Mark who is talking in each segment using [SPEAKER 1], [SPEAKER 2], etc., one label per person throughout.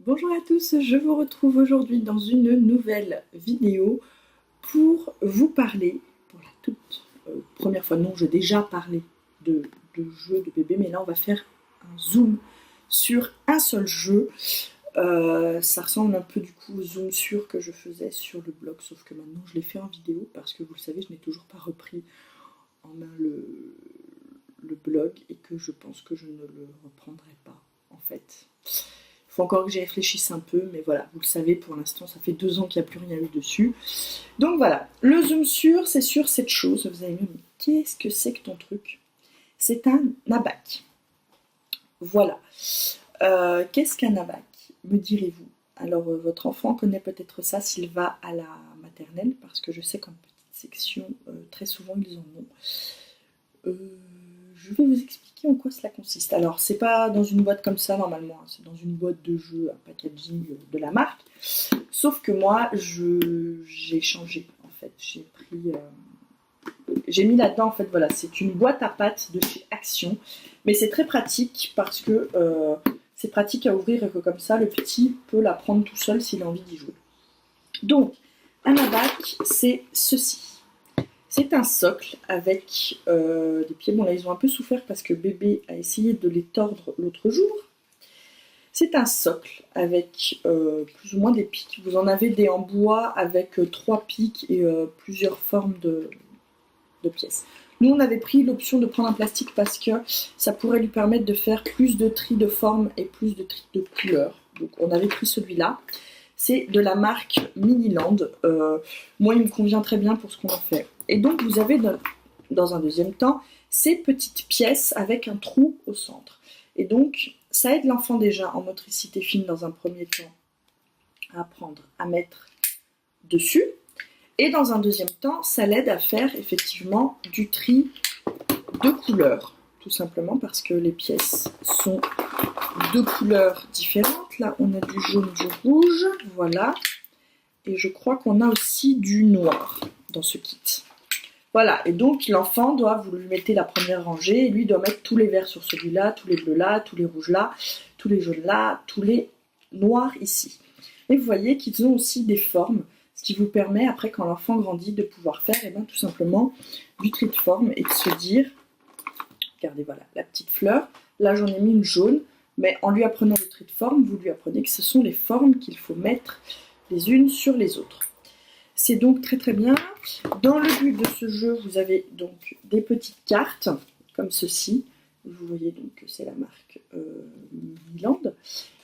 [SPEAKER 1] Bonjour à tous, je vous retrouve aujourd'hui dans une nouvelle vidéo pour vous parler, pour la toute première fois, non, j'ai déjà parlé de jeux de bébé, mais là on va faire un zoom sur un seul jeu. Ça ressemble un peu du coup au zoom sur que je faisais sur le blog, sauf que maintenant je l'ai fait en vidéo parce que vous le savez, je n'ai toujours pas repris en main le blog et que je pense que je ne le reprendrai pas en fait. Il faut encore que j'y réfléchisse un peu, mais voilà, vous le savez, pour l'instant, ça fait 2 ans qu'il n'y a plus rien eu dessus. Donc voilà, le zoom sur, c'est sur cette chose. Vous allez me dire, mais qu'est-ce que c'est que ton truc? C'est un abac. Voilà. Qu'est-ce qu'un abac, me direz-vous? Alors, votre enfant connaît peut-être ça s'il va à la maternelle, parce que je sais qu'en petite section, très souvent, ils en ont. Je vais vous expliquer en quoi cela consiste. Alors, c'est pas dans une boîte comme ça normalement, hein, c'est dans une boîte de jeu, un packaging de la marque. Sauf que moi, j'ai changé en fait. J'ai mis là-dedans en fait, voilà, c'est une boîte à pâtes de chez Action, mais c'est très pratique parce que c'est pratique à ouvrir et que comme ça, le petit peut la prendre tout seul s'il a envie d'y jouer. Donc, un abac, c'est ceci. C'est un socle avec des pieds. Bon là ils ont un peu souffert parce que bébé a essayé de les tordre l'autre jour. C'est un socle avec plus ou moins des pics. Vous en avez des en bois avec 3 pics et plusieurs formes de pièces. Nous on avait pris l'option de prendre un plastique parce que ça pourrait lui permettre de faire plus de tri de formes et plus de tri de couleurs. Donc on avait pris celui-là. C'est de la marque Miniland. Moi, il me convient très bien pour ce qu'on en fait. Et donc, vous avez dans un deuxième temps ces petites pièces avec un trou au centre. Et donc, ça aide l'enfant déjà en motricité fine dans un premier temps à apprendre à mettre dessus. Et dans un deuxième temps, ça l'aide à faire effectivement du tri de couleurs. Tout simplement parce que les pièces sont de couleurs différentes. Là, on a du jaune, du rouge, voilà. Et je crois qu'on a aussi du noir dans ce kit. Voilà, et donc l'enfant doit, vous lui mettez la première rangée, et lui doit mettre tous les verts sur celui-là, tous les bleus là, tous les rouges là, tous les jaunes là, tous les noirs ici. Et vous voyez qu'ils ont aussi des formes, ce qui vous permet après quand l'enfant grandit de pouvoir faire et bien, tout simplement du tri de forme et de se dire, regardez voilà, la petite fleur, là j'en ai mis une jaune, mais en lui apprenant le tri de forme, vous lui apprenez que ce sont les formes qu'il faut mettre les unes sur les autres. C'est donc très très bien. Dans le but de ce jeu, vous avez donc des petites cartes, comme ceci. Vous voyez donc que c'est la marque Miland.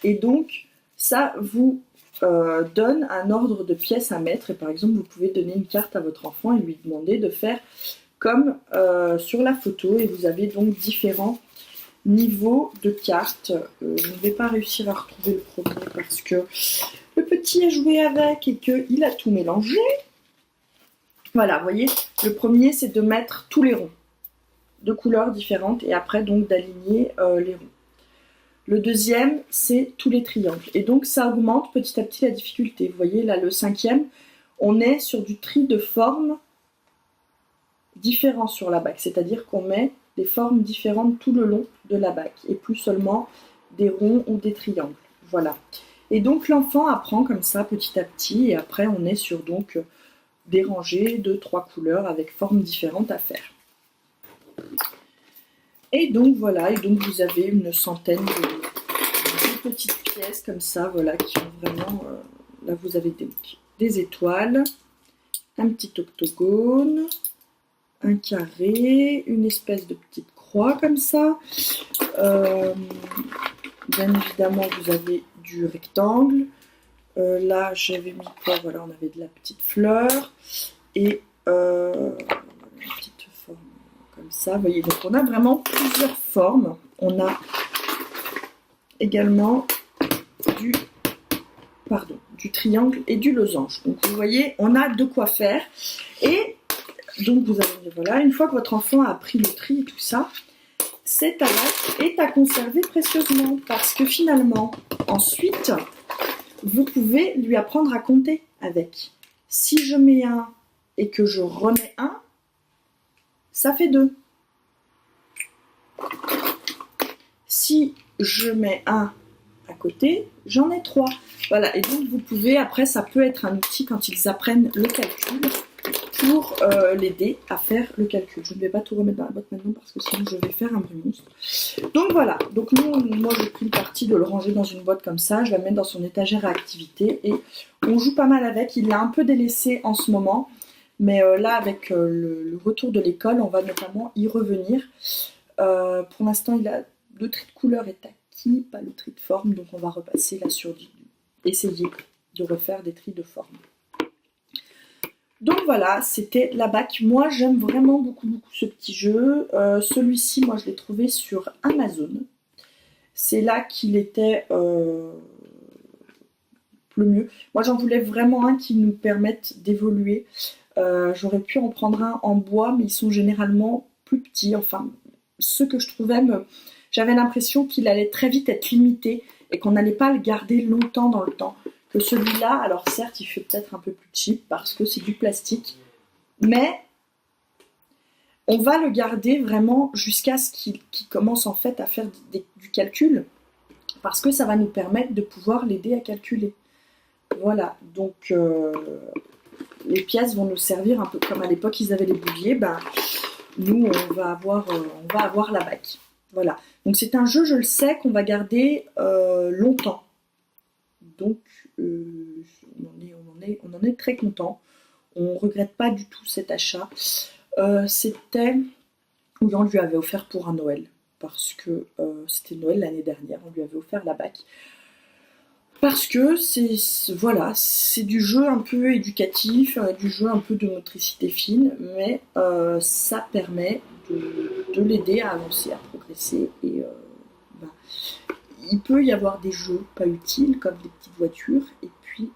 [SPEAKER 1] Et donc, ça vous donne un ordre de pièces à mettre. Et par exemple, vous pouvez donner une carte à votre enfant et lui demander de faire comme sur la photo. Et vous avez donc différents niveaux de cartes. Je ne vais pas réussir à retrouver le premier parce que le petit a joué avec et qu'il a tout mélangé. Voilà, vous voyez, le premier c'est de mettre tous les ronds de couleurs différentes et après donc d'aligner les ronds. Le deuxième c'est tous les triangles et donc ça augmente petit à petit la difficulté. Vous voyez là le cinquième, on est sur du tri de formes différents sur la bague, c'est-à-dire qu'on met des formes différentes tout le long de la bague et plus seulement des ronds ou des triangles. Voilà. Et donc l'enfant apprend comme ça petit à petit et après on est sur donc des rangées de 3 couleurs avec formes différentes à faire. Et donc voilà, et donc vous avez une centaine de petites pièces comme ça, voilà, qui ont vraiment... là vous avez des étoiles, un petit octogone, un carré, une espèce de petite croix comme ça. Bien évidemment vous avez du rectangle. Là j'avais mis quoi? Voilà, on avait de la petite fleur et une petite forme comme ça. Vous voyez, donc on a vraiment plusieurs formes. On a également du triangle et du losange. Donc vous voyez, on a de quoi faire. Et donc vous avez, voilà, une fois que votre enfant a appris le tri et tout ça, cet abac est à conserver précieusement parce que finalement, ensuite, vous pouvez lui apprendre à compter avec. Si je mets un et que je remets un, ça fait 2. Si je mets un à côté, j'en ai 3. Voilà, et donc vous pouvez, après ça peut être un outil quand ils apprennent le calcul pour l'aider à faire le calcul. Je ne vais pas tout remettre dans la boîte maintenant parce que sinon je vais faire un bruit monstre. Donc voilà, donc moi j'ai pris le parti de le ranger dans une boîte comme ça, je vais le mettre dans son étagère à activité et on joue pas mal avec. Il l'a un peu délaissé en ce moment, mais là avec le retour de l'école, on va notamment y revenir. Pour l'instant il a le tri de couleur est acquis, pas le tri de forme, donc on va repasser là sur essayer de refaire des tris de forme. Donc voilà, c'était la BAC. Moi, j'aime vraiment beaucoup ce petit jeu. Celui-ci, moi, je l'ai trouvé sur Amazon. C'est là qu'il était le mieux. Moi, j'en voulais vraiment un qui nous permette d'évoluer. J'aurais pu en prendre un en bois, mais ils sont généralement plus petits. Enfin, ceux que je trouvais, j'avais l'impression qu'il allait très vite être limité et qu'on n'allait pas le garder longtemps dans le temps. Que celui-là, alors certes, il fait peut-être un peu plus cheap parce que c'est du plastique, mais on va le garder vraiment jusqu'à ce qu'il commence en fait à faire du calcul, parce que ça va nous permettre de pouvoir l'aider à calculer. Voilà, donc les pièces vont nous servir un peu comme à l'époque ils avaient les bouliers, ben, nous on va avoir la BAC. Voilà, donc c'est un jeu, je le sais, qu'on va garder longtemps. Donc on en est très content. On ne regrette pas du tout cet achat. C'était... Oui, on lui avait offert pour un Noël. Parce que c'était Noël l'année dernière. On lui avait offert la BAC. Parce que c'est du jeu un peu éducatif, du jeu un peu de motricité fine. Mais ça permet de l'aider à avancer, à progresser. Et il peut y avoir des jeux pas utiles, comme des petites voitures, et puis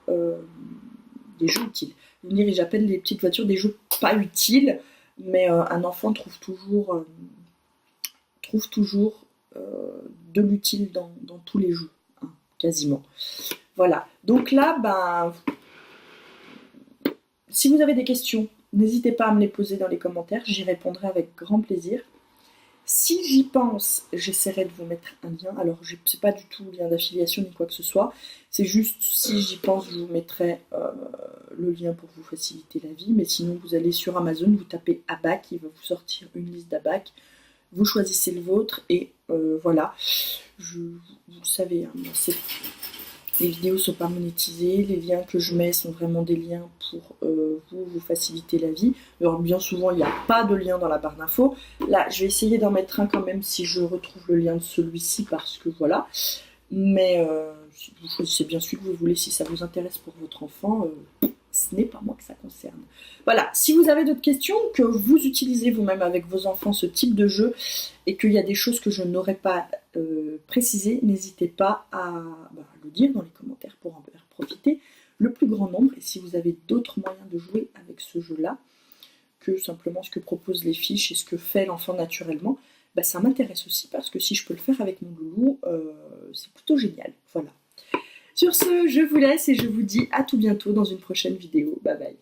[SPEAKER 1] des jeux utiles. Vous me direz, j'appelle les petites voitures des jeux pas utiles, mais un enfant trouve toujours de l'utile dans tous les jeux, hein, quasiment. Voilà, donc là, ben, si vous avez des questions, n'hésitez pas à me les poser dans les commentaires, j'y répondrai avec grand plaisir. Si j'y pense, j'essaierai de vous mettre un lien. Alors, c'est pas du tout lien d'affiliation ni quoi que ce soit. C'est juste, si j'y pense, je vous mettrai le lien pour vous faciliter la vie. Mais sinon, vous allez sur Amazon, vous tapez ABAC, il va vous sortir une liste d'ABAC. Vous choisissez le vôtre et voilà. Vous le savez, hein, les vidéos ne sont pas monétisées, les liens que je mets sont vraiment des liens pour vous faciliter la vie. Alors bien souvent il n'y a pas de lien dans la barre d'infos. Là je vais essayer d'en mettre un quand même si je retrouve le lien de celui-ci parce que voilà. Mais vous choisissez bien celui que vous voulez si ça vous intéresse pour votre enfant. Ce n'est pas moi que ça concerne. Voilà, si vous avez d'autres questions, que vous utilisez vous-même avec vos enfants ce type de jeu et qu'il y a des choses que je n'aurais pas précisées, n'hésitez pas à le dire dans les commentaires pour en faire profiter le plus grand nombre. Et si vous avez d'autres moyens de jouer avec ce jeu-là, que simplement ce que proposent les fiches et ce que fait l'enfant naturellement, ça m'intéresse aussi parce que si je peux le faire avec mon loulou, c'est plutôt génial. Voilà. Sur ce, je vous laisse et je vous dis à tout bientôt dans une prochaine vidéo. Bye bye.